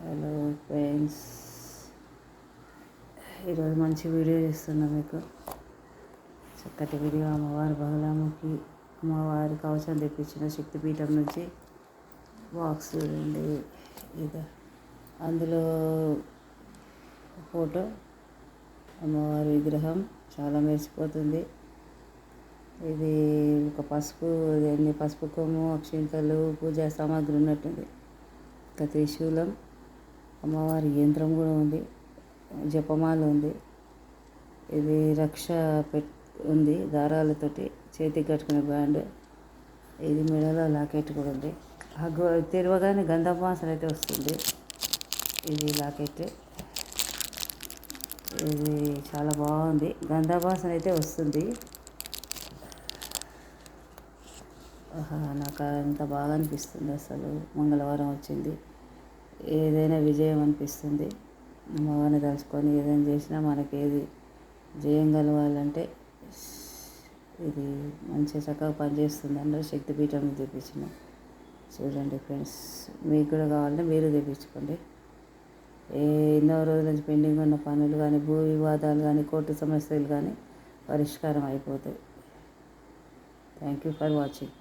Hello friends, ఈరోజు మంచి video చేస్తున్నా మీకు. చక్కటి వీడియో. అమ్మవారి బహుళాముఖి అమ్మవారి కవచం తెప్పించిన శక్తిపీఠం నుంచి బాక్స్ చూడండి. ఇది అందులో ఫోటో అమ్మవారి విగ్రహం చాలా మెరిసిపోతుంది. ఇది ఒక పసుపు కొమ్ము, అక్షింతలు, పూజా సామాగ్రి ఉన్నట్టుంది. ఒక త్రిశూలం, అమ్మవారి యంత్రం కూడా ఉంది, జపమాల ఉంది. ఇది రక్ష ఉంది దారాలతోటి చేతికి కట్టుకునే బ్యాండ్. ఇది మెడలో లాకెట్ కూడా ఉంది. తెరవగానే గంధం వాసన అయితే వస్తుంది. ఇది లాకెట్. ఇది చాలా బాగుంది, గంధం వాసన అయితే వస్తుంది. నాకు అంత బాగా అనిపిస్తుంది. అసలు మంగళవారం వచ్చింది, ఏదైనా విజయం అనిపిస్తుంది. అమ్మవారిని తలుచుకొని ఏదైనా చేసినా మనకి ఏది జయం కలవాలంటే ఇది మంచిగా చక్కగా పనిచేస్తుంది. అందరూ శక్తిపీఠం తెప్పించిన చూడండి ఫ్రెండ్స్. మీకు కూడా కావాలంటే మీరు తెప్పించుకోండి. ఎన్నో రోజుల నుంచి పెండింగ్ ఉన్న పనులు కానీ, భూ వివాదాలు కానీ, కోర్టు సమస్యలు కానీ పరిష్కారం అయిపోతాయి. Thank you for watching.